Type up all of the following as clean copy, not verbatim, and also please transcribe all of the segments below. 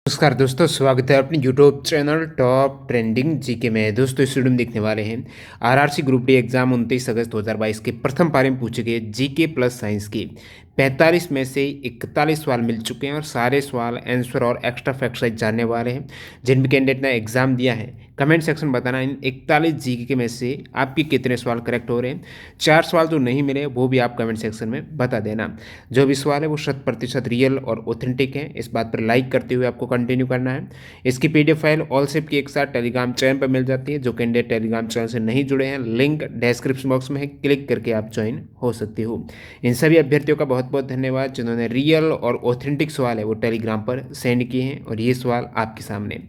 नमस्कार दोस्तों, स्वागत है अपने YouTube channel top trending GK में। दोस्तों इस वीडियो में देखने वाले हैं आरआरसी ग्रुप डी एग्जाम 29 अगस्त 2022 के प्रथम पारी में पूछे गए जीके प्लस साइंस की 45 में से 41 सवाल मिल चुके हैं और सारे सवाल आंसर और एक्स्ट्रा फैक्ट साइज जानने वाले हैं। जिन भी कैंडिडेट ने एग्जाम दिया है कमेंट सेक्शन बताना इन 41 जीके के में से आपके कितने सवाल करेक्ट हो रहे हैं। 4 सवाल जो नहीं मिले वो भी आप कमेंट सेक्शन में बता देना। जो भी सवाल है वो 100% रियल और ऑथेंटिक है, इस बात पर लाइक करते हुए आपको कंटिन्यू करना है। इसकी पीडीएफ फाइल ऑल सेप की एक साथ टेलीग्राम चैनल पर मिल जाती है। जो कैंडिडेट टेलीग्राम चैनल से नहीं जुड़े हैं लिंक डिस्क्रिप्शन बॉक्स में है, क्लिक करके आप ज्वाइन हो सकते हो। इन सभी अभ्यर्थियों का बहुत बहुत धन्यवाद जिन्होंने रियल और ऑथेंटिक सवाल है वो टेलीग्राम पर सेंड किए हैं। और ये सवाल आपके सामने,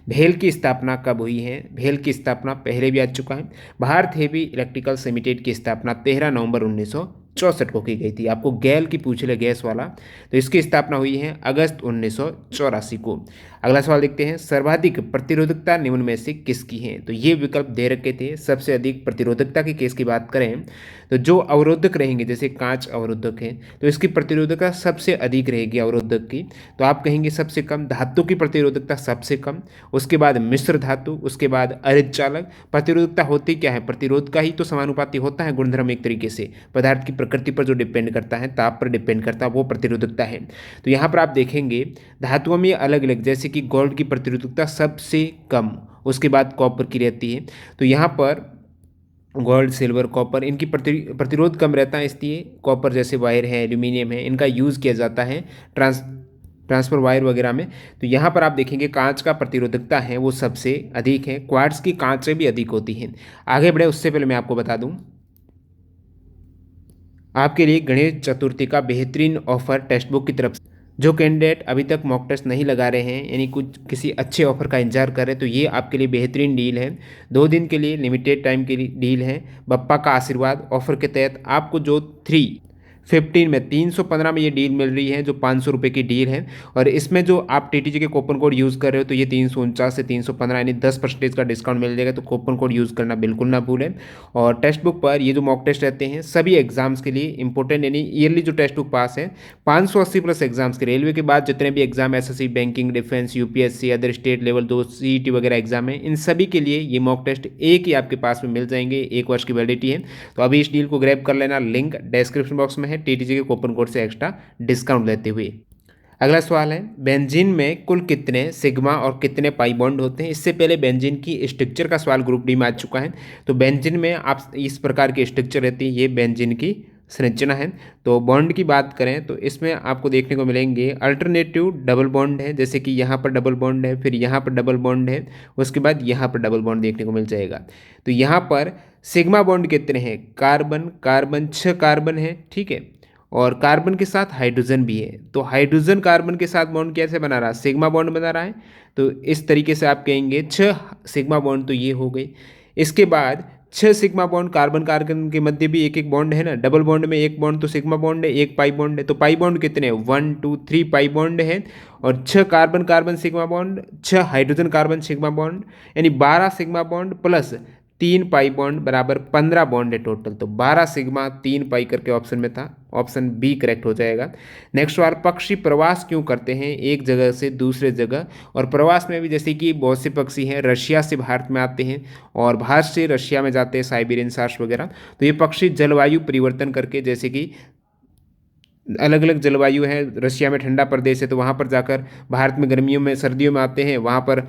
भेल की स्थापना कब हुई है? भेल की स्थापना पहले भी आ चुका है। भारत हेवी इलेक्ट्रिकल लिमिटेड की स्थापना 13 नवंबर 1964 को की गई थी। आपको गैल की पूछ ले गैस वाला, तो इसकी स्थापना हुई है अगस्त 1984 को। अगला सवाल देखते हैं, सर्वाधिक प्रतिरोधकता निम्न में से किसकी है? तो ये विकल्प दे रखे थे। सबसे अधिक प्रतिरोधकता के केस की बात करें तो जो अवरोधक रहेंगे, जैसे कांच अवरोधक है तो इसकी प्रतिरोधकता सबसे अधिक रहेगी अवरोधक की। तो आप कहेंगे सबसे कम। धातु की प्रतिरोधकता सबसे कम, उसके बाद मिश्र धातु, उसके बाद अर्धचालक। प्रतिरोधकता होती क्या है? प्रतिरोध का ही तो समानुपाती होता है गुणधर्म, एक तरीके से पदार्थ की प्रकृति पर जो डिपेंड करता है, ताप पर डिपेंड करता है, वो प्रतिरोधकता है। तो यहाँ पर आप देखेंगे धातुओं में अलग अलग, जैसे कि गोल्ड की प्रतिरोधकता सबसे कम, उसके बाद कॉपर की रहती है। तो यहाँ पर गोल्ड, सिल्वर, कॉपर इनकी प्रतिरोध कम रहता है, इसलिए कॉपर जैसे वायर है, एल्यूमिनियम है, इनका यूज़ किया जाता है ट्रांसफर वायर वगैरह में। तो यहाँ पर आप देखेंगे कांच का प्रतिरोधकता है वो सबसे अधिक है। क्वार्ट्ज की कांच से भी अधिक होती है। आगे बढ़े उससे पहले मैं आपको बता दूं आपके लिए गणेश चतुर्थी का बेहतरीन ऑफर टेक्स्ट बुक की तरफ से। जो कैंडिडेट अभी तक मॉक टेस्ट नहीं लगा रहे हैं, यानी कुछ किसी अच्छे ऑफर का इंतजार कर रहे हैं, तो ये आपके लिए बेहतरीन डील है। 2 दिन के लिए लिमिटेड टाइम के लिए डील है। बप्पा का आशीर्वाद ऑफर के तहत आपको जो 315 में 315 में ये डील मिल रही है, जो 500 रुपये की डील है। और इसमें जो आप टीटीजी के कूपन कोड यूज़ कर रहे हो तो ये 349 से 315 यानी 10% का डिस्काउंट मिल जाएगा। तो कूपन कोड यूज़ करना बिल्कुल ना भूलें। और टेक्स्ट बुक पर ये जो मॉक टेस्ट रहते हैं सभी एग्जाम्स के लिए इंपॉर्टेंट, यानी ईयरली जो टेक्स्ट बुक पास है 580 प्लस एग्जाम्स के, रेलवे के बाद जितने भी exam, SSC, banking, defence, UPSC, other state level 2 CET वगैरह एग्जाम है, इन सभी के लिए ये मॉक टेस्ट एक ही आपके पास में मिल जाएंगे। 1 वर्ष की वैलिडिटी है। तो अभी इस डील को ग्रैब कर लेना, लिंक डिस्क्रिप्शन बॉक्स में है। टीटीजी के कूपन कोड से एक्स्ट्रा डिस्काउंट लेते हुए। अगला सवाल है, बेंजीन में कुल कितने सिग्मा और कितने पाई बॉन्ड होते हैं? इससे पहले बेंजीन की स्ट्रक्चर का सवाल ग्रुप डी में आ चुका है। तो बेंजीन में आप इस प्रकार की स्ट्रक्चर रहती है, ये बेंजीन की संरचना है। तो बॉन्ड की बात करें तो इसमें आपको देखने को मिलेंगे अल्टरनेटिव डबल बॉन्ड है, जैसे कि यहाँ पर डबल बॉन्ड है, फिर यहाँ पर डबल बॉन्ड है, उसके बाद यहाँ पर डबल बॉन्ड देखने को मिल जाएगा। तो यहाँ पर सिग्मा बॉन्ड कितने हैं? कार्बन कार्बन 6 कार्बन है, ठीक है। और कार्बन के साथ हाइड्रोजन भी है। तो हाइड्रोजन कार्बन के साथ बॉन्ड कैसे बना रहा है? सिग्मा बॉन्ड बना रहा है। तो इस तरीके से आप कहेंगे 6 सिग्मा बॉन्ड, तो ये हो गई। इसके बाद 6 सिग्मा बॉन्ड, कार्बन कार्बन के मध्य भी एक एक बॉन्ड है ना, डबल बॉन्ड में एक बॉन्ड तो सिग्मा बॉन्ड है, एक पाई बॉन्ड है। तो पाई बॉन्ड कितने हैं? 1 2 3 पाई बॉन्ड है। और 6 carbon carbon sigma bond, 6 hydrogen carbon sigma bond, यानी 12 sigma bond plus 3 pi bond बराबर 15 बॉन्ड है टोटल। तो 12 सिग्मा 3 पाई करके ऑप्शन में था, ऑप्शन बी करेक्ट हो जाएगा। नेक्स्ट सवाल, पक्षी प्रवास क्यों करते हैं एक जगह से दूसरे जगह? और प्रवास में भी जैसे कि बहुत से पक्षी हैं रशिया से भारत में आते हैं और भारत से रशिया में जाते हैं, साइबेरियन सार्स वगैरह। तो ये पक्षी जलवायु परिवर्तन करके, जैसे कि अलग अलग जलवायु है, रशिया में ठंडा प्रदेश है तो वहाँ पर जाकर भारत में गर्मियों में सर्दियों में आते हैं, वहाँ पर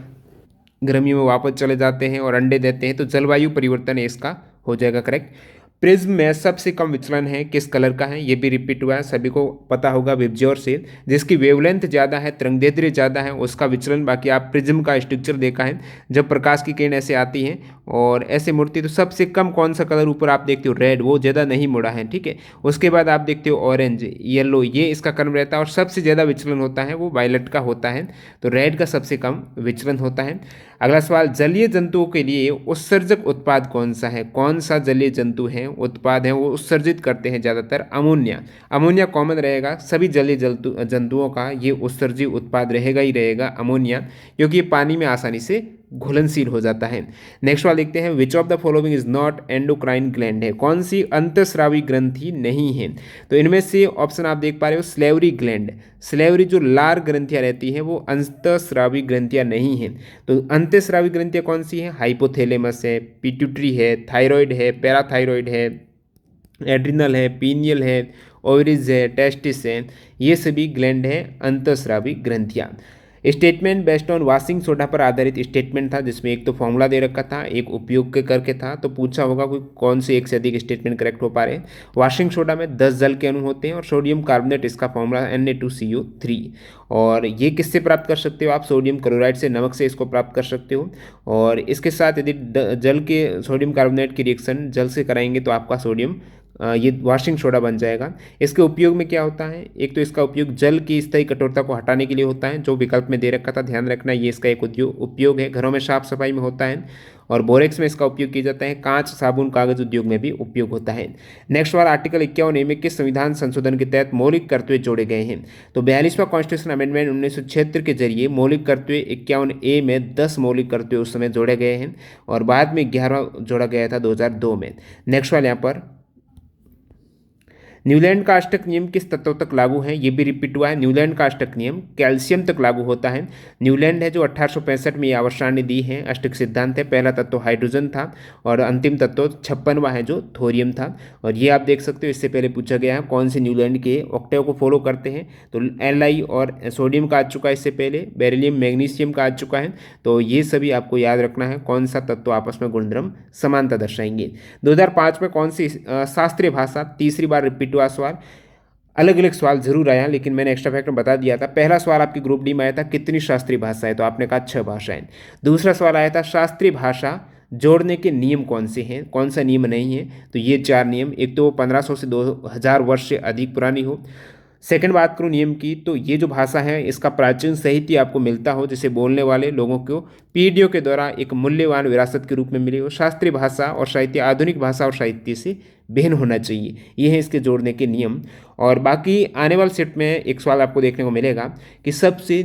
गर्मियों में वापस चले जाते हैं और अंडे देते हैं। तो जलवायु परिवर्तन है, इसका हो जाएगा करेक्ट। प्रिज्म में सबसे कम विचलन है किस कलर का है? ये भी रिपीट हुआ है, सभी को पता होगा विबज्योर से। जिसकी वेवलेंथ ज़्यादा है, तरंगदैर्ध्य ज़्यादा है, उसका विचलन। बाकी आप प्रिज्म का स्ट्रक्चर देखा है, जब प्रकाश की किरण ऐसे आती हैं और ऐसे मुड़ती, तो सबसे कम कौन सा कलर ऊपर आप देखते हो? रेड, वो ज़्यादा नहीं मुड़ा है, ठीक है। उसके बाद आप देखते हो ऑरेंज, येलो, ये इसका क्रम रहता है। और सबसे ज़्यादा विचलन होता है वो वायलेट का होता है। तो रेड का सबसे कम विचलन होता है। अगला सवाल, जलीय जंतुओं के लिए उत्सर्जक उत्पाद कौन सा है? कौन सा जलीय जंतु है, उत्पाद है, वो उत्सर्जित करते हैं ज़्यादातर? अमोनिया। अमोनिया कॉमन रहेगा सभी जलीय जंतुओं का, ये उत्सर्जित उत्पाद रहेगा ही रहेगा अमोनिया, क्योंकि ये पानी में आसानी से घुलनशील हो जाता है। नेक्स्ट वाला देखते हैं, which of the following is not endocrine gland है, कौन सी अंतःस्रावी ग्रंथि नहीं है। तो इनमें से ऑप्शन आप देख पा रहे हो, स्लेवरी ग्लैंड, स्लेवरी जो लार ग्रंथियां रहती हैं वो अंतःस्रावी ग्रंथियां नहीं हैं। तो अंतःस्रावी ग्रंथियां कौन सी हैं, हाइपोथैलेमस है, पिट्यूटरी है, थायराइड है, पैराथायराइड है, एड्रिनल है, पीनियल है, ओवरीज है, टेस्टिस है, ये सभी ग्लैंड हैं अंतःस्रावी ग्रंथियां। Statement based on washing soda पर आधारित स्टेटमेंट था, जिसमें एक तो फॉर्मूला दे रखा था, एक उपयोग के करके था। तो पूछा होगा कोई कौन से एक से अधिक स्टेटमेंट करेक्ट हो पा रहे हैं। वाशिंग सोडा में 10 जल के अणु होते हैं और सोडियम कार्बोनेट इसका फॉर्मूला Na2CO3। और ये किससे प्राप्त कर सकते हो आप, सोडियम क्लोराइड से, नमक से इसको प्राप्त कर सकते हो। और इसके साथ यदि जल के सोडियम कार्बोनेट की रिएक्शन जल से कराएंगे तो आपका सोडियम ये वाशिंग सोडा बन जाएगा। इसके उपयोग में क्या होता है, एक तो इसका उपयोग जल की स्थायी कठोरता को हटाने के लिए होता है, जो विकल्प में दे रखा था, ध्यान रखना ये इसका एक उपयोग है। घरों में साफ सफाई में होता है और बोरेक्स में इसका उपयोग किया जाता है। कांच, साबुन, कागज उद्योग में भी उपयोग होता है। नेक्स्ट वाला आर्टिकल 51A में किस संविधान संशोधन के तहत मौलिक कर्तव्य जोड़े गए हैं। तो 42वां कॉन्स्टिट्यूशन अमेंडमेंट 1976 के जरिए मौलिक कर्तव्य 51A में 10 मौलिक कर्तव्य उस समय जोड़े गए हैं और बाद में 11वां जोड़ा गया था 2002 में। नेक्स्ट वाला यहाँ पर, न्यूलैंड का अष्टक नियम किस तत्व तक लागू है, ये भी रिपीट हुआ है। न्यूलैंड का अष्टक नियम कैल्शियम तक लागू होता है। न्यूलैंड है जो 1865 में ये आवर्षाणी दी है, अष्टक सिद्धांत है। पहला तत्व हाइड्रोजन था और अंतिम तत्व 56वां है जो थोरियम था। और ये आप देख सकते हो, इससे पहले पूछा गया है कौन से न्यूलैंड के ऑक्टेव को फॉलो करते हैं। तो Li और सोडियम का आ चुका है इससे पहले, बेरिलियम मैग्नीशियम का आ चुका है। तो ये सभी आपको याद रखना है कौन सा तत्व आपस में गुणधर्म समानता दर्शाएंगे। 2005 में कौन सी शास्त्रीय भाषा, तीसरी बार रिपीट हुआ सवाल। अलग अलग सवाल जरूर आया, लेकिन मैंने एक्स्ट्रा फैक्ट में बता दिया था। पहला सवाल आपकी ग्रुप डी में आया था, कितनी शास्त्रीय भाषा है, तो आपने कहा 6 भाषाएं। दूसरा सवाल आया था, शास्त्रीय भाषा जोड़ने के नियम कौन से हैं, कौन सा नियम नहीं है, तो ये 4 नियम, एक तो 1500 से 2000 वर्ष से अधिक पुरानी हो। सेकंड बात करूँ नियम की, तो ये जो भाषा है इसका प्राचीन साहित्य आपको मिलता हो, जिसे बोलने वाले लोगों को पीढ़ियों के द्वारा एक मूल्यवान विरासत के रूप में मिले हो। शास्त्रीय भाषा और साहित्य आधुनिक भाषा और साहित्य से भिन्न होना चाहिए, ये है इसके जोड़ने के नियम। और बाकी आने वाले सेट में एक सवाल आपको देखने को मिलेगा कि सबसे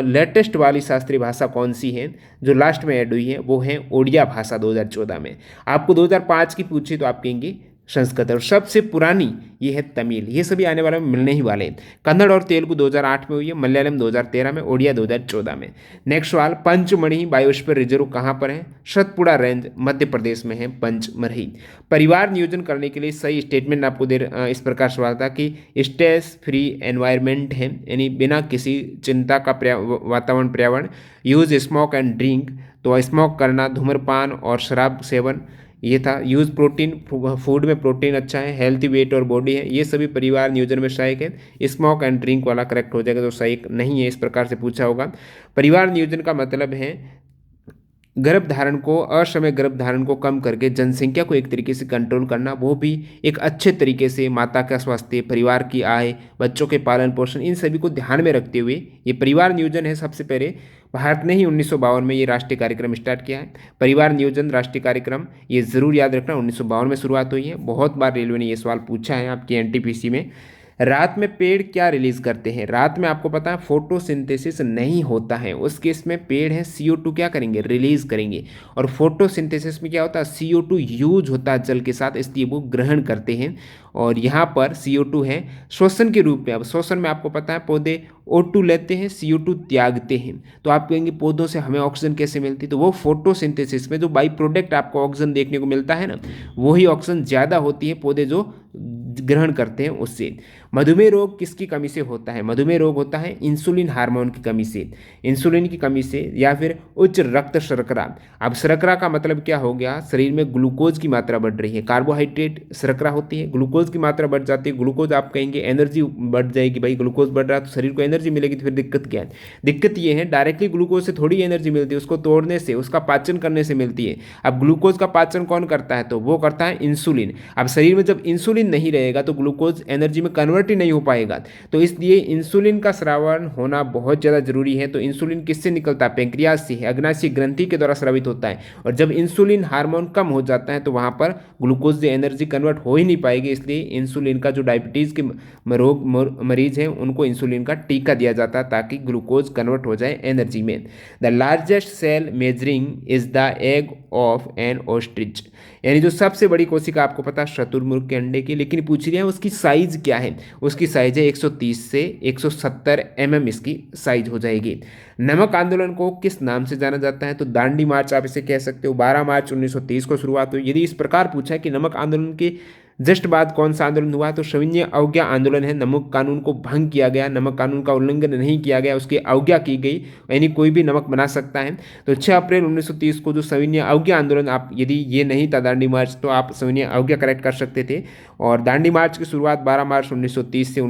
लेटेस्ट वाली शास्त्रीय भाषा कौन सी है, जो लास्ट में ऐड हुई है, वो है ओडिया भाषा 2014 में। आपको 2005 की पूछी तो आप कहेंगे संस्कृत, और सबसे पुरानी ये है तमिल। ये सभी आने वाले में मिलने ही वाले हैं। कन्नड़ और तेलुगु 2008 में हुई है, मलयालम 2013 में, ओडिया 2014 में। नेक्स्ट सवाल, पंचमढ़ी बायोस्फीयर रिजर्व कहाँ पर है, सतपुड़ा रेंज मध्य प्रदेश में है पंचमढ़ी। परिवार नियोजन करने के लिए सही स्टेटमेंट आपको इस प्रकार सवाल था कि स्ट्रेस फ्री एनवायरनमेंट है, यानी बिना किसी चिंता का वातावरण पर्यावरण। यूज स्मोक एंड ड्रिंक, तो स्मोक करना, धूम्रपान और शराब सेवन, ये था। यूज़ प्रोटीन, फूड में प्रोटीन अच्छा है। हेल्थी वेट और बॉडी है, ये सभी परिवार नियोजन में सहायक है। स्मोक एंड ड्रिंक वाला करेक्ट हो जाएगा, तो सही नहीं है, इस प्रकार से पूछा होगा। परिवार नियोजन का मतलब है गर्भधारण को, असमय गर्भधारण को कम करके जनसंख्या को एक तरीके से कंट्रोल करना, वो भी एक अच्छे तरीके से। माता का स्वास्थ्य, परिवार की आय, बच्चों के पालन पोषण, इन सभी को ध्यान में रखते हुए ये परिवार नियोजन है। सबसे पहले भारत ने ही 1952 में ये राष्ट्रीय कार्यक्रम स्टार्ट किया है, परिवार नियोजन राष्ट्रीय कार्यक्रम। ये जरूर याद रखना, 1952 में शुरुआत हुई है। बहुत बार रेलवे ने ये सवाल पूछा है आपकी एनटीपीसी में। रात में पेड़ क्या रिलीज करते हैं, रात में आपको पता है फोटोसिंथेसिस नहीं होता है, उस केस में पेड़ है CO2 क्या करेंगे, रिलीज करेंगे। और फोटोसिंथेसिस में क्या होता है, CO2 यूज होता है जल के साथ, इसलिए वो ग्रहण करते हैं। और यहाँ पर CO2 है श्वसन के रूप में। अब श्वसन में आपको पता है पौधे O2 लेते हैं, CO2 त्यागते हैं। तो आप कहेंगे पौधों से हमें ऑक्सीजन कैसे मिलती, तो वो फोटोसिंथेसिस में जो बाई प्रोडक्ट आपको ऑक्सीजन देखने को मिलता है ना, वही ऑक्सीजन ज़्यादा होती है पौधे जो ग्रहण करते हैं उससे। मधुमेह रोग किसकी कमी से होता है, मधुमेह रोग होता है इंसुलिन हार्मोन की कमी से, इंसुलिन की कमी से, या फिर उच्च रक्त शर्करा। अब शर्करा का मतलब क्या हो गया, शरीर में ग्लूकोज की मात्रा बढ़ रही है, कार्बोहाइड्रेट शर्करा होती है, ग्लूकोज की मात्रा बढ़ जाती है। ग्लूकोज आप कहेंगे एनर्जी बढ़ जाएगी, भाई ग्लूकोज बढ़ रहा है तो शरीर को एनर्जी मिलेगी, तो फिर दिक्कत क्या है, दिक्कत ये है डायरेक्टली ग्लूकोज से थोड़ी एनर्जी मिलती है, उसको तोड़ने से, उसका पाचन करने से मिलती है। अब ग्लूकोज का पाचन कौन करता है, तो वो करता है इंसुलिन। अब शरीर में जब इंसुलिन नहीं रहेगा तो ग्लूकोज एनर्जी में कन्वर्ट कन्वर्ट ही नहीं हो पाएगा। तो इसलिए इंसुलिन का स्रावन होना बहुत ज़्यादा जरूरी है। तो इंसुलिन किससे निकलता है? पैंक्रियाज से, अग्नाशय ग्रंथि के द्वारा स्रावित होता है। और जब इंसुलिन हार्मोन कम हो जाता है तो वहाँ पर ग्लूकोज एनर्जी कन्वर्ट हो ही नहीं पाएगी। इसलिए इंसुलिन का जो डायबिटीज़ के मरीज हैं उनको इंसुलिन का टीका दिया जाता है ताकि ग्लूकोज कन्वर्ट हो जाए एनर्जी में। The largest cell measuring is the egg of an ostrich, यानी जो सबसे बड़ी कोशिका आपको पता है शुतुरमुर्ग के अंडे की, लेकिन पूछ रही है उसकी साइज क्या है। उसकी साइज है 130 से 170 mm इसकी साइज हो जाएगी। नमक आंदोलन को किस नाम से जाना जाता है? तो दांडी मार्च आप इसे कह सकते हो। 12 मार्च 1930 को शुरुआत हुई। यदि इस प्रकार पूछा है कि नमक आंदोलन के जस्ट बाद कौन सा आंदोलन हुआ, तो सविनय अवज्ञा आंदोलन है। नमक कानून को भंग किया गया, नमक कानून का उल्लंघन नहीं किया गया, उसकी अवज्ञा की गई, यानी कोई भी नमक बना सकता है। तो 6 अप्रैल 1930 को जो सविनय अवज्ञा आंदोलन, आप यदि ये नहीं था दांडी मार्च तो आप सविनय अवज्ञा करेक्ट कर सकते थे। और दांडी मार्च की शुरुआत 12 मार्च 1930 से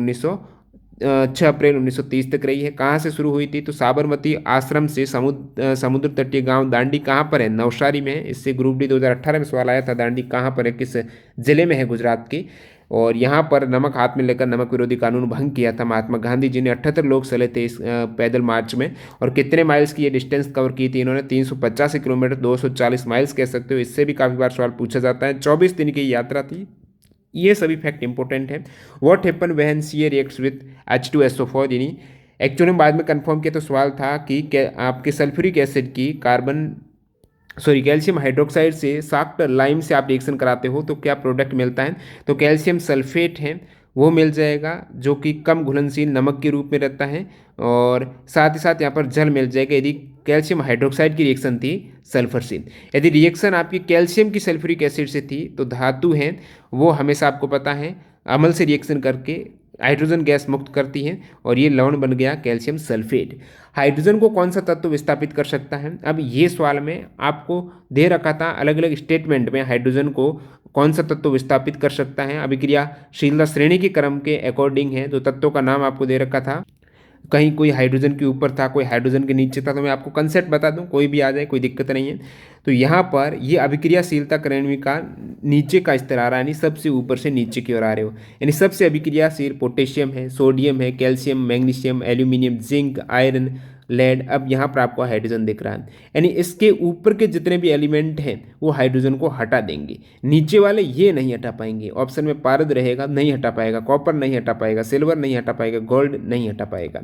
6 अप्रैल 1930 तक रही है। कहाँ से शुरू हुई थी? तो साबरमती आश्रम से समुद्र तटीय गांव दांडी कहाँ पर है? नवसारी में है। इससे ग्रुप डी 2018 में सवाल आया था, दांडी कहाँ पर है, किस जिले में है गुजरात के। और यहाँ पर नमक हाथ में लेकर नमक विरोधी कानून भंग किया था महात्मा गांधी जी ने। 78 लोग चले थे इस पैदल मार्च में। और कितने माइल्स की ये डिस्टेंस कवर की थी इन्होंने? 385 किलोमीटर, 240 माइल्स कह सकते हो। इससे भी काफ़ी बार सवाल पूछा जाता है। 24 दिन की यात्रा थी। ये सभी फैक्ट इंपॉर्टेंट है। What happen when C reacts with H2SO4, यानी एक्चुअली बाद में कंफर्म किया तो सवाल था कि आपके सल्फ्यूरिक एसिड की कैल्शियम हाइड्रोक्साइड से साक्ट लाइम से आप रिएक्शन कराते हो तो क्या प्रोडक्ट मिलता है? तो कैल्शियम सल्फेट है वो मिल जाएगा जो कि कम घुलनशील नमक के रूप में रहता है। और साथ ही साथ यहाँ पर जल मिल जाएगा यदि कैल्शियम हाइड्रोक्साइड की रिएक्शन थी सल्फर से। यदि रिएक्शन आपकी कैल्शियम की सल्फ्यूरिक एसिड से थी तो धातु है वो हमेशा आपको पता है अम्ल से रिएक्शन करके हाइड्रोजन गैस मुक्त करती है और ये लवण बन गया कैल्शियम सल्फेट। हाइड्रोजन को कौन सा तत्व विस्थापित कर सकता है? अब ये सवाल में आपको दे रखा था अलग अलग स्टेटमेंट में हाइड्रोजन को कौन सा तत्व विस्थापित कर सकता है। अभिक्रियाशीलता श्रेणी के क्रम के अकॉर्डिंग है। जो तत्वों का नाम आपको दे रखा था, कहीं कोई हाइड्रोजन के ऊपर था, कोई हाइड्रोजन के नीचे था, तो मैं आपको कंसेप्ट बता दूं, कोई भी आ जाए कोई दिक्कत नहीं है। तो यहाँ पर ये अभिक्रियाशीलता क्रमणी का नीचे का स्तर आ रहा है, यानी सबसे ऊपर से नीचे की ओर आ रहे हो। यानी सबसे अभिक्रियाशील पोटेशियम है, सोडियम है, calcium, magnesium, aluminium, zinc, iron, lead. अब यहाँ पर आपको हाइड्रोजन दिख रहा है, यानी इसके ऊपर के जितने भी एलिमेंट हैं वो हाइड्रोजन को हटा देंगे, नीचे वाले ये नहीं हटा पाएंगे। ऑप्शन में पारद रहेगा, नहीं हटा पाएगा, कॉपर नहीं हटा पाएगा, सिल्वर नहीं हटा पाएगा, गोल्ड नहीं हटा पाएगा।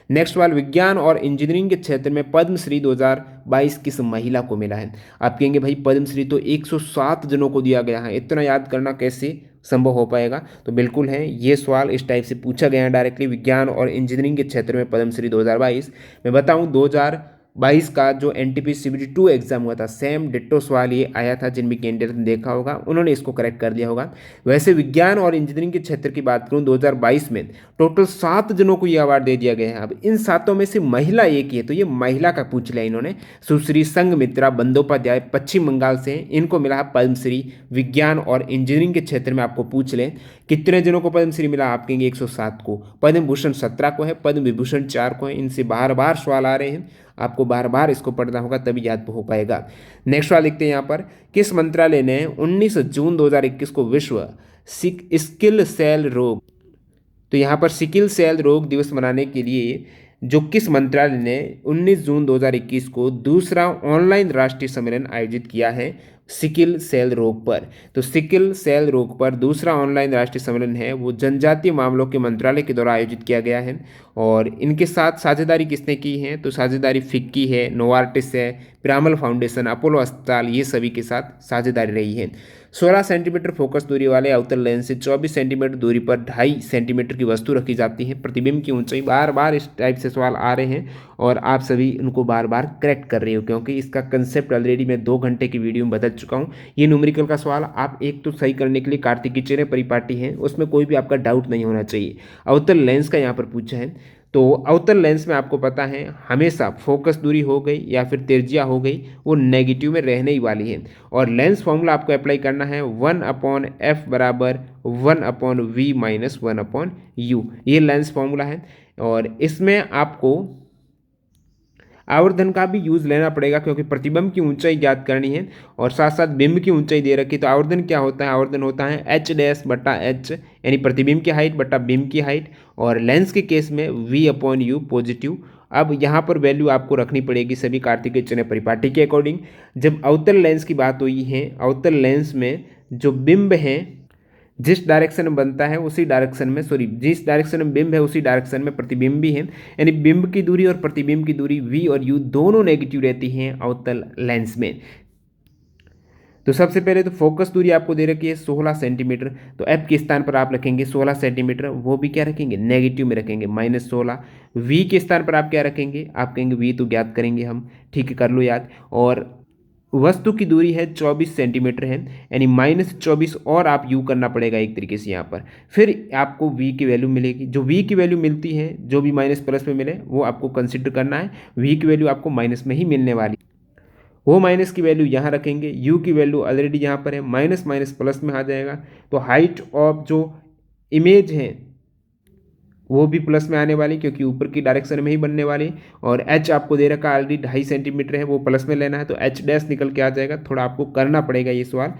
नेक्स्ट सवाल, विज्ञान और इंजीनियरिंग के क्षेत्र में पद्मश्री 2022 किस महिला को मिला है? आप कहेंगे भाई पद्मश्री तो 107 जनों को दिया गया है, इतना याद करना कैसे संभव हो पाएगा? तो बिल्कुल है, ये सवाल इस टाइप से पूछा गया है डायरेक्टली। विज्ञान और इंजीनियरिंग के क्षेत्र में पद्मश्री 2022, मैं बताऊं 2022 का जो NTPC CBT 2 एग्जाम हुआ था, सेम डिट्टो सवाल ये आया था। जिन भी कैंडिडेट ने देखा होगा उन्होंने इसको करेक्ट कर दिया होगा। वैसे विज्ञान और इंजीनियरिंग के क्षेत्र की बात करूं 2022 में टोटल 7 जनों को ये अवार्ड दे दिया गया है। अब इन 7 में से महिला एक ही है, तो ये महिला का पूछ लिया इन्होंने। सुश्री संघमित्रा बंदोपाध्याय पश्चिम बंगाल से, इनको मिला है पद्मश्री। विज्ञान और इंजीनियरिंग के क्षेत्र में आपको पूछ लें कितने जनों को पद्मश्री मिला, आप कहेंगे 107 को। पद्म भूषण 17 को है, पद्म विभूषण 4 को है। इनसे बार बार सवाल आ रहे हैं, आपको बार बार इसको पढ़ना होगा तभी याद हो पाएगा। नेक्स्ट सवाल लिखते हैं यहाँ पर, किस मंत्रालय ने 19 जून 2021 को विश्व सिकिल सेल रोग, तो यहाँ पर सिकिल सेल रोग दिवस मनाने के लिए जो किस मंत्रालय ने 19 जून 2021 को दूसरा ऑनलाइन राष्ट्रीय सम्मेलन आयोजित किया है सिकिल सेल रोग पर? तो सिकिल सेल रोग पर दूसरा ऑनलाइन राष्ट्रीय सम्मेलन है वो जनजातीय मामलों के मंत्रालय के द्वारा आयोजित किया गया है। और इनके साथ साझेदारी किसने की है? तो साझेदारी फिक्की है, नोवार्टिस है, पिरामल फाउंडेशन, अपोलो अस्पताल, ये सभी के साथ साझेदारी रही है। 16 सेंटीमीटर फोकस दूरी वाले अवतल लेंस से 24 सेंटीमीटर दूरी पर 2.5 सेंटीमीटर की वस्तु रखी जाती है। प्रतिबिंब की ऊंचाई, बार बार इस टाइप से सवाल आ रहे हैं और आप सभी उनको बार बार करेक्ट कर रहे हो क्योंकि इसका कंसेप्ट ऑलरेडी मैं 2 घंटे की वीडियो में बता चुका हूँ। ये न्यूमेरिकल का सवाल आप एक तो सही करने के लिए कार्तिकी चेहरे परिपाटी है, उसमें कोई भी आपका डाउट नहीं होना चाहिए। अवतल लेंस का यहाँ पर पूछा है, तो अवतल लेंस में आपको पता है हमेशा फोकस दूरी हो गई या फिर तिर्ज्या हो गई वो नेगेटिव में रहने ही वाली है। और लेंस फॉर्मूला आपको अप्लाई करना है 1/f बराबर 1/v माइनस 1/u, ये लेंस फॉर्मूला है। और इसमें आपको आवर्धन का भी यूज़ लेना पड़ेगा क्योंकि प्रतिबिंब की ऊंचाई ज्ञात करनी है और साथ साथ बिंब की ऊंचाई दे रखी है। तो आवर्धन क्या होता है, आवर्धन होता है एच डैश बटा एच, यानी प्रतिबिंब की हाइट बटा बिंब की हाइट, और लेंस के केस में V/U पॉजिटिव। अब यहाँ पर वैल्यू आपको रखनी पड़ेगी सभी कार्तिकेय चयन परिपाटी के अकॉर्डिंग। जब अवतल लेंस की बात हुई है, अवतल लेंस में जो बिंब है जिस डायरेक्शन में बनता है उसी डायरेक्शन में, जिस डायरेक्शन में बिंब है उसी डायरेक्शन में प्रतिबिंब भी है, यानी बिंब की दूरी और प्रतिबिंब की दूरी V और U दोनों नेगेटिव रहती हैं अवतल लेंस में। तो सबसे पहले तो फोकस दूरी आपको दे रखी है 16 सेंटीमीटर, तो एफ के स्थान पर आप रखेंगे 16 सेंटीमीटर, वो भी क्या रखेंगे, नेगेटिव में रखेंगे -16। वी के स्थान पर आप क्या रखेंगे, आप कहेंगे वी तो ज्ञात करेंगे हम, ठीक है कर लो याद। और वस्तु की दूरी है 24 सेंटीमीटर है, यानी -24 और आप यू करना पड़ेगा एक तरीके से यहाँ पर, फिर आपको वी की वैल्यू मिलेगी। जो वी की वैल्यू मिलती है, जो भी माइनस प्लस में मिले वो आपको कंसिडर करना है, वी की वैल्यू आपको माइनस में ही मिलने वाली, वो माइनस की वैल्यू यहाँ रखेंगे, यू की वैल्यू ऑलरेडी यहाँ पर है, माइनस माइनस प्लस में आ जाएगा। तो हाइट ऑफ जो इमेज है वो भी प्लस में आने वाली क्योंकि ऊपर की डायरेक्शन में ही बनने वाली, और एच आपको दे रखा ऑलरेडी 2.5 सेंटीमीटर है, वो प्लस में लेना है, तो एच डैश निकल के आ जाएगा। थोड़ा आपको करना पड़ेगा ये सवाल।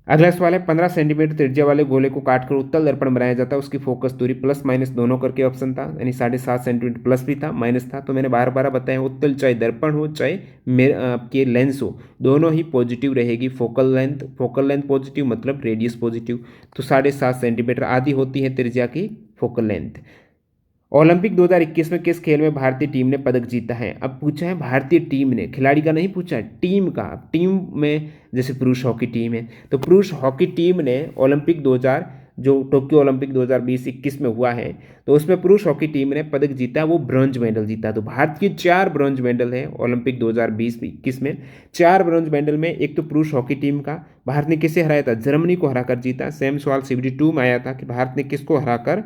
अगला सवाल है 15 सेंटीमीटर त्रिज्या वाले गोले को काटकर उत्तल दर्पण बनाया जाता है, उसकी फोकस दूरी प्लस माइनस दोनों करके ऑप्शन था, यानी 7.5 सेंटीमीटर प्लस भी था माइनस था। तो मैंने बार बार बताया उत्तल चाहे दर्पण हो चाहे मेरे आपके लेंस हो, दोनों ही पॉजिटिव रहेगी। फोकल लेंथ पॉजिटिव मतलब रेडियस पॉजिटिव। तो 7.5 सेंटीमीटर आदि होती है त्रिज्या की फोकल लेंथ। ओलंपिक 2021 में किस खेल में भारतीय टीम ने पदक जीता है? अब पूछा है भारतीय टीम ने, खिलाड़ी का नहीं पूछा, टीम का। टीम में जैसे पुरुष हॉकी टीम है, तो पुरुष हॉकी टीम ने ओलंपिक 2000 जो टोक्यो ओलंपिक 2020-21 में हुआ है, तो उसमें पुरुष हॉकी टीम ने पदक जीता, वो ब्रॉन्ज मेडल जीता। तो भारत के 4 ब्रॉन्ज मेडल हैं ओलंपिक 2020-21 में। 4 ब्रॉन्ज मेडल में एक तो पुरुष हॉकी टीम का, भारत ने किसे हराया था, जर्मनी को हराकर जीता। सेम सवाल CBT 2 में आया था कि भारत ने किसको हराकर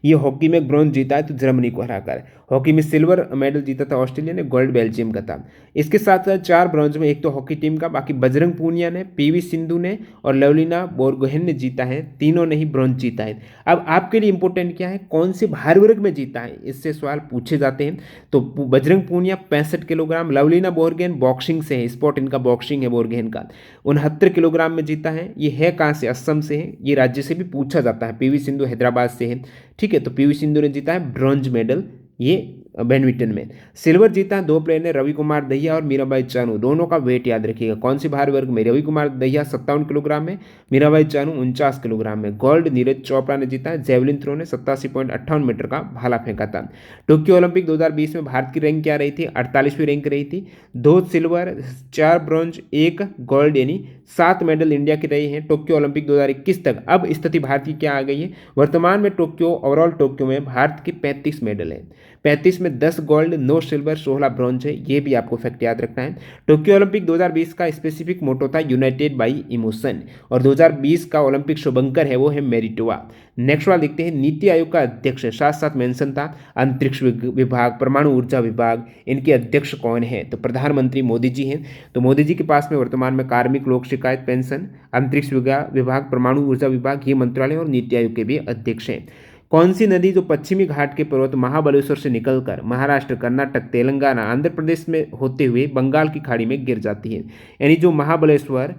ये हॉकी में ब्रॉन्ज जीता है, तो जर्मनी को हराकर। हॉकी में सिल्वर मेडल जीता था ऑस्ट्रेलिया ने, गोल्ड बेल्जियम का था। इसके साथ साथ 4 ब्रॉन्ज में एक तो हॉकी टीम का, बाकी बजरंग पूनिया ने, PV सिंधु ने और लवलीना बोरगोहेन ने जीता है, तीनों ने ही ब्रॉन्ज जीता है। अब आपके लिए इंपॉर्टेंट क्या है, कौन से भार वर्ग में जीता है, इससे सवाल पूछे जाते हैं। तो बजरंग पूनिया 65 किलोग्राम, लवलीना बोरगोहेन बॉक्सिंग से है, स्पोर्ट इनका बॉक्सिंग है बोरगोहेन का, 69 किलोग्राम में जीता है। ये है कहाँ से, असम से है, ये राज्य से भी पूछा जाता है। PV सिंधु हैदराबाद से है, ठीक है। तो PV सिंधु ने जीता है ब्रॉन्ज मेडल ये बैडमिंटन में। सिल्वर जीता है 2 प्लेयर ने, रवि कुमार दहिया और मीराबाई चानू। दोनों का वेट याद रखिएगा, कौन से भार वर्ग में, रवि कुमार दहिया 57 किलोग्राम में, मीराबाई चानू 49 किलोग्राम में। गोल्ड नीरज चोपड़ा ने जीता है, जेवलिन थ्रो ने 87.58 मीटर का भाला फेंका था। टोक्यो ओलंपिक 2020 में भारत की रैंक क्या रही थी, 48वीं रैंक रही थी। 2 सिल्वर, 4 ब्रॉन्ज, 1 गोल्ड, यानी 7 मेडल इंडिया के रहे हैं टोक्यो ओलंपिक 2021 तक। अब स्थिति भारत की क्या आ गई है, वर्तमान में ओवरऑल टोक्यो में भारत के 35 मेडल हैं। 35 में 10 गोल्ड, 9 सिल्वर, 16 ब्रॉन्ज है, ये भी आपको फैक्ट याद रखना है। टोक्यो ओलंपिक 2020 का स्पेसिफिक मोटो था यूनाइटेड बाई इमोशन, और 2020 का ओलंपिक शुभंकर है वो है मेरिटोवा। नेक्स्ट वाला देखते हैं, नीति आयोग का अध्यक्ष, साथ साथ मेंशन था अंतरिक्ष विभाग, परमाणु ऊर्जा विभाग, इनके अध्यक्ष कौन है, तो प्रधानमंत्री मोदी जी हैं। तो मोदी जी के पास में वर्तमान में कार्मिक, लोक शिकायत, पेंशन, अंतरिक्ष विभाग, परमाणु ऊर्जा विभाग, ये मंत्रालय और नीति आयोग के भी अध्यक्ष हैं। कौन सी नदी जो पश्चिमी घाट के पर्वत महाबलेश्वर से निकलकर महाराष्ट्र, कर्नाटक, तेलंगाना, आंध्र प्रदेश में होते हुए बंगाल की खाड़ी में गिर जाती है, यानी जो महाबलेश्वर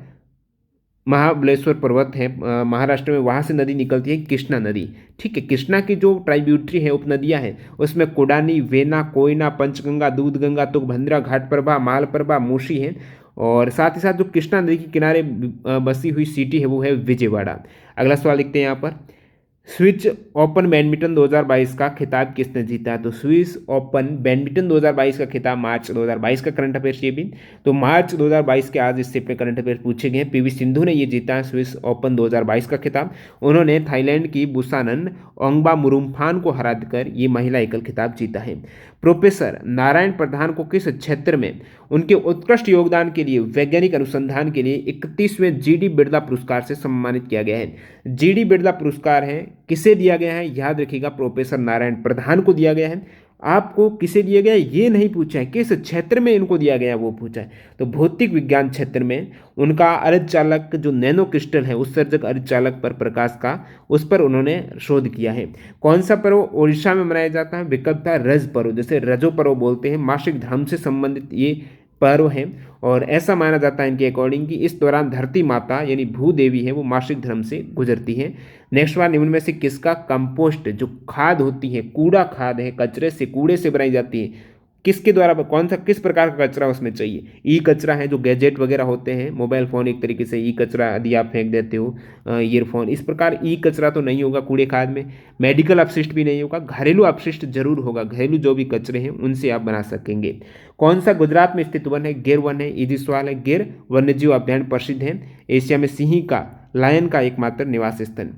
पर्वत है महाराष्ट्र में, वहाँ से नदी निकलती है कृष्णा नदी, ठीक है। कृष्णा की जो ट्राइब्यूटरी है, उपनदियाँ हैं, उसमें कोडानी, वेना, कोयना, पंचगंगा, दूधगंगा, तुंगभद्रा, घाटप्रभा, मालप्रभा, मूसी है, और साथ ही साथ जो कृष्णा नदी के किनारे बसी हुई सिटी है वो है विजयवाड़ा। अगला सवाल लिखते हैं यहाँ पर, स्विस ओपन बैडमिंटन 2022 का खिताब किसने जीता? तो स्विस ओपन बैडमिंटन 2022 का खिताब, मार्च 2022 का करंट अफेयर्स ये भी, तो मार्च 2022 के आज इससे अपने करंट अफेयर्स पूछे गए हैं। PV सिंधु ने ये जीता है स्विस ओपन 2022 का खिताब। उन्होंने थाईलैंड की बुसानन ओंगबामुरुम्फान को हरा कर ये महिला एकल खिताब जीता है। प्रोफेसर नारायण प्रधान को किस क्षेत्र में उनके उत्कृष्ट योगदान के लिए वैज्ञानिक अनुसंधान के लिए 31वें GD बिरला पुरस्कार से सम्मानित किया गया है? GD बिरला पुरस्कार है, किसे दिया गया है, याद रखिएगा, प्रोफेसर नारायण प्रधान को दिया गया है। आपको किसे दिया गया ये नहीं पूछा है, किस क्षेत्र में इनको दिया गया वो पूछा है। तो भौतिक विज्ञान क्षेत्र में उनका अर्धचालक जो नैनो क्रिस्टल है उत्सर्जक अर्धचालक पर प्रकाश का, उस पर उन्होंने शोध किया है। कौन सा पर्व उड़ीसा में मनाया जाता है? विकल्प था रज पर्व, जैसे रजो पर्व बोलते हैं, मासिक धर्म से संबंधित ये पर्व है। और ऐसा माना जाता है इनके अकॉर्डिंग कि इस दौरान धरती माता यानी भूदेवी है वो मासिक धर्म से गुजरती है। नेक्स्ट बार निम्न में से किसका कंपोस्ट जो खाद होती है, कूड़ा खाद है, कचरे से कूड़े से बनाई जाती है, किसके द्वारा, कौन सा किस प्रकार का कचरा उसमें चाहिए? ई कचरा है, जो गैजेट वगैरह होते हैं, मोबाइल फ़ोन एक तरीके से ई कचरा यदि आप फेंक देते हो, ईयरफोन, इस प्रकार ई कचरा तो नहीं होगा कूड़े खाद में। मेडिकल अपशिष्ट भी नहीं होगा, घरेलू अपशिष्ट जरूर होगा, घरेलू जो भी कचरे हैं उनसे आप बना सकेंगे। कौन सा गुजरात में स्थित वन है? गिर वन है। इजी सवाल है। गिर वन्यजीव अभ्यारण्य प्रसिद्ध है, एशिया में सिंह का, लायन का एकमात्र निवास स्थल।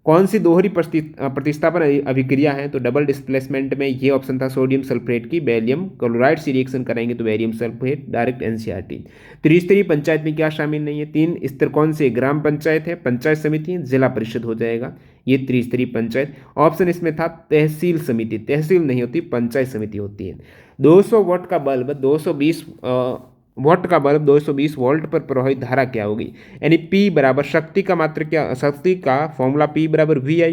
कौन सी दोहरी प्रतिस्थापन अभिक्रिया है? तो डबल डिस्प्लेसमेंट में ये ऑप्शन था सोडियम सल्फेट की बेरियम क्लोराइड से रिएक्शन कराएंगे तो बेरियम सल्फेट, डायरेक्ट एनसीईआरटी। त्रिस्तरीय पंचायत में क्या शामिल नहीं है? 3 स्तर कौन से? ग्राम पंचायत है, पंचायत समिति है, जिला परिषद हो जाएगा ये त्रिस्तरीय पंचायत। ऑप्शन इसमें था तहसील समिति, तहसील नहीं होती, पंचायत समिति होती है। 200 वाट का बल्ब 220 वॉट का बल्ब 220 वोल्ट पर प्रवाहित धारा क्या होगी? यानी P बराबर शक्ति का मात्र क्या, शक्ति का फॉर्मूला P बराबर VI।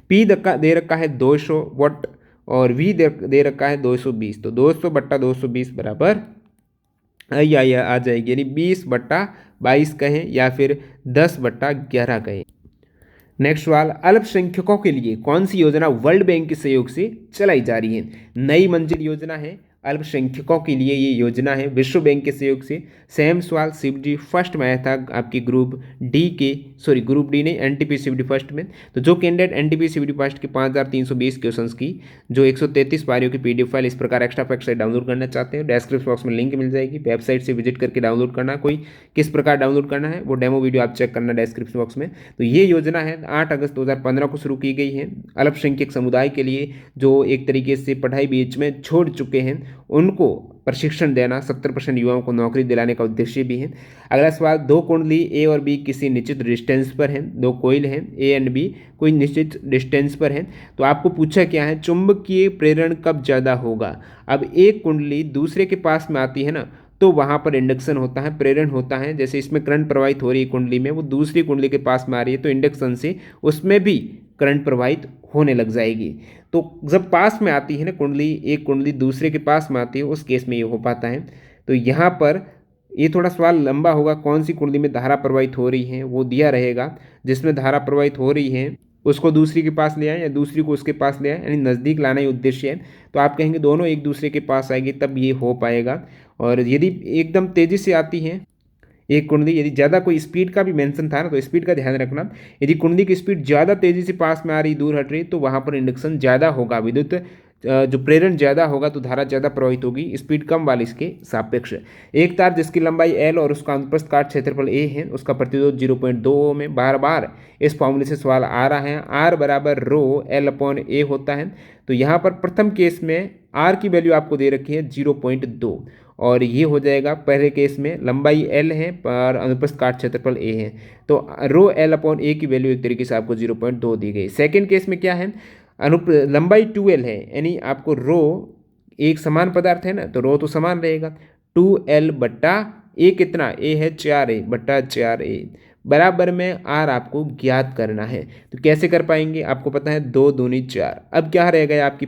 P दे रखा है 200 वोट और V दे रखा है 220, तो 200 बट्टा 220 बराबर आई आ जाएगी, यानी 20/22 कहें या फिर 10/11 कहें। नेक्स्ट सवाल, अल्पसंख्यकों के लिए कौन सी योजना वर्ल्ड बैंक के सहयोग से चलाई जा रही है? नई मंजिल योजना है, अल्पसंख्यकों के लिए ये योजना है विश्व बैंक के सहयोग से। सेम सवाल शिवजी फर्स्ट में आया था आपकी ग्रुप डी नहीं एनटीपी शिवजी फर्स्ट में। तो जो कैंडिडेट एनटीपी शिवजी फर्स्ट के 5320 क्वेश्चंस की जो 133 पारियों की पीडीएफ फाइल इस प्रकार एक्स्ट्रा फैक्ट से डाउनलोड करना चाहते हैं, डिस्क्रिप्शन बॉक्स में लिंक मिल जाएगी, वेबसाइट से विजिट करके डाउनलोड करना। कोई किस प्रकार डाउनलोड करना है वो डेमो वीडियो आप चेक करना डिस्क्रिप्शन बॉक्स में। तो ये योजना है 8 अगस्त 2015 को शुरू की गई है। अल्पसंख्यक समुदाय के लिए जो एक तरीके से पढ़ाई बीच में छोड़ चुके हैं उनको प्रशिक्षण देना, 70% युवाओं को नौकरी दिलाने का उद्देश्य भी है। अगला सवाल, 2 कुंडली ए और बी किसी निश्चित डिस्टेंस पर हैं, 2 कोइल हैं ए एंड बी कोई निश्चित डिस्टेंस पर हैं, तो आपको पूछा क्या है चुंबकीय प्रेरण कब ज़्यादा होगा? अब एक कुंडली दूसरे के पास में आती है ना तो वहाँ पर इंडक्शन होता है, प्रेरण होता है। जैसे इसमें करंट प्रवाहित हो रही है कुंडली में, वो दूसरी कुंडली के पास में आ रही है तो इंडक्शन से उसमें भी करंट प्रवाहित होने लग जाएगी। तो जब पास में आती है ना कुंडली, एक कुंडली दूसरे के पास में आती है, उस केस में ये हो पाता है। तो यहाँ पर ये थोड़ा सवाल लंबा होगा, कौन सी कुंडली में धारा प्रवाहित हो रही है वो दिया रहेगा। जिसमें धारा प्रवाहित हो रही है उसको दूसरी के पास ले आए या दूसरी को उसके पास ले आए, यानी नज़दीक लाना ही उद्देश्य है। तो आप कहेंगे दोनों एक दूसरे के पास आएगी तब ये हो पाएगा। और यदि एकदम तेज़ी से आती है एक कुंडली, यदि ज़्यादा कोई स्पीड का भी मेंशन था ना तो स्पीड का ध्यान रखना, यदि कुंडली की स्पीड ज़्यादा तेज़ी से पास में आ रही, दूर हट रही, तो वहाँ पर इंडक्शन ज़्यादा होगा, विद्युत जो प्रेरण ज़्यादा होगा तो धारा ज़्यादा प्रवाहित होगी, स्पीड कम वाली इसके सापेक्ष। एक तार जिसकी लंबाई L और उसका अनुप्रस्थ काट क्षेत्रफल A है, उसका प्रतिरोध 0.2 ओम है। बार बार इस फॉर्मूले से सवाल आ रहा है, R बराबर रो L/A होता है। तो यहाँ पर प्रथम केस में R की वैल्यू आपको दे रखी है 0.2 और ये हो जाएगा। पहले केस में लंबाई L है पर अनुप्रस्थ काट क्षेत्रफल A है, तो रो L/A की वैल्यू एक तरीके से आपको 0.2 दी गई। सेकेंड केस में क्या है, लंबाई 2L है, यानी आपको रो एक समान पदार्थ है ना तो रो तो समान रहेगा, 2L/A कितना, A है 4A/4A बराबर में R आपको ज्ञात करना है। तो कैसे कर पाएंगे, आपको पता है 2 दूनी 4। अब क्या रह गया आपके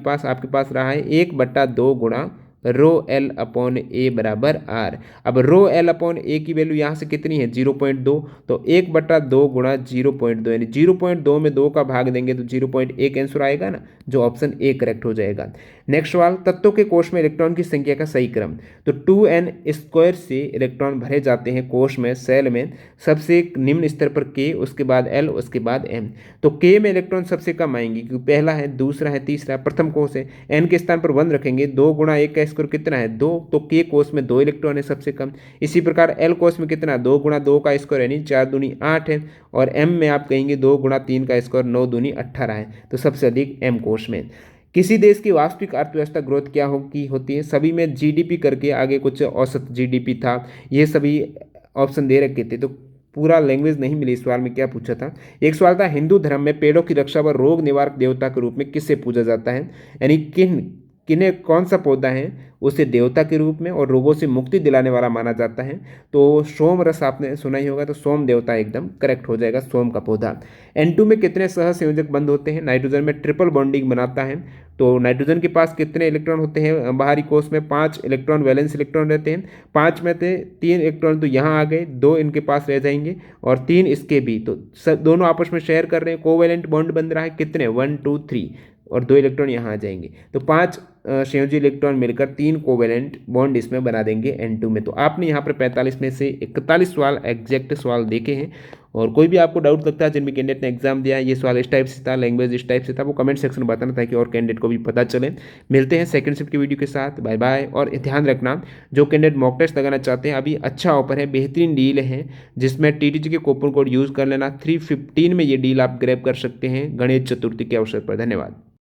पास रहा है 1/2 गुणा रो L/A बराबर R। अब रो L/A की वैल्यू यहाँ से कितनी है 0.2, तो 1/2 गुणा 0.2 यानी 0.2 में 2 का भाग देंगे तो 0.1 आंसर आएगा ना, जो ऑप्शन ए करेक्ट हो जाएगा। नेक्स्ट सवाल, तत्वों के कोष में इलेक्ट्रॉन की संख्या का सही क्रम। तो 2n² से इलेक्ट्रॉन भरे जाते हैं कोष में, सेल में, सबसे निम्न स्तर पर K, उसके बाद L, उसके बाद M। तो K में इलेक्ट्रॉन सबसे कम आएंगे क्योंकि पहला है, दूसरा है, तीसरा, प्रथम कोष है। N के स्थान पर 1 रखेंगे, 2 गुणा 1 का स्क्वायर कितना है 2, तो K कोष में 2 इलेक्ट्रॉन है सबसे कम। इसी प्रकार L कोष में कितना, 2 गुणा 2 का स्क्वायर यानी 4 दूनी 8 है, और M में आप कहेंगे 2 गुणा 3 का स्क्वायर 9 दूनी 18 है, तो सबसे अधिक M कोष में। किसी देश की वास्तविक अर्थव्यवस्था ग्रोथ क्या होती है, सभी में जीडीपी करके आगे कुछ औसत जीडीपी था, ये सभी ऑप्शन दे रखे थे। तो पूरा लैंग्वेज नहीं मिली इस सवाल में क्या पूछा था। एक सवाल था हिंदू धर्म में पेड़ों की रक्षा व रोग निवारक देवता के रूप में किससे पूजा जाता है, यानी किन्हें कौन सा पौधा है उसे देवता के रूप में और रोगों से मुक्ति दिलाने वाला माना जाता है। तो सोम रस आपने सुना ही होगा, तो सोम देवता एकदम करेक्ट हो जाएगा, सोम का पौधा। N2 में कितने सहसंयोजक बंध होते हैं, नाइट्रोजन में ट्रिपल बॉन्डिंग बनाता है। तो नाइट्रोजन के पास कितने इलेक्ट्रॉन होते हैं, बाहरी कोश में 5 इलेक्ट्रॉन वैलेंस इलेक्ट्रॉन रहते हैं। 5 में से 3 इलेक्ट्रॉन तो यहाँ आ गए, 2 इनके पास रह जाएंगे और 3 इसके भी, तो दोनों आपस में शेयर कर रहे हैं, कोवैलेंट बॉन्ड बन रहा है कितने 1 2 3 और 2 इलेक्ट्रॉन यहाँ आ जाएंगे। तो 5 संयोजी इलेक्ट्रॉन मिलकर 3 कोवेलेंट बॉन्ड इसमें बना देंगे N2 में। तो आपने यहाँ पर 45 में से 41 सवाल एग्जैक्ट सवाल देखे हैं। और कोई भी आपको डाउट लगता है जिनमें कैंडिडेट ने एग्जाम दिया ये सवाल इस टाइप से था, लैंग्वेज इस टाइप से था, वो कमेंट सेक्शन में बताना ताकि और कैंडिडेट को भी पता चले। मिलते हैं सेकंड शिफ्ट की वीडियो के साथ, बाय बाय। और ध्यान रखना जो कैंडिडेट मॉक टेस्ट लगाना चाहते हैं अभी अच्छा ऑफर है, बेहतरीन डील है जिसमें TTG के कूपन कोड यूज़ कर लेना। 315 में ये डील आप ग्रैब कर सकते हैं गणेश चतुर्थी के अवसर पर। धन्यवाद।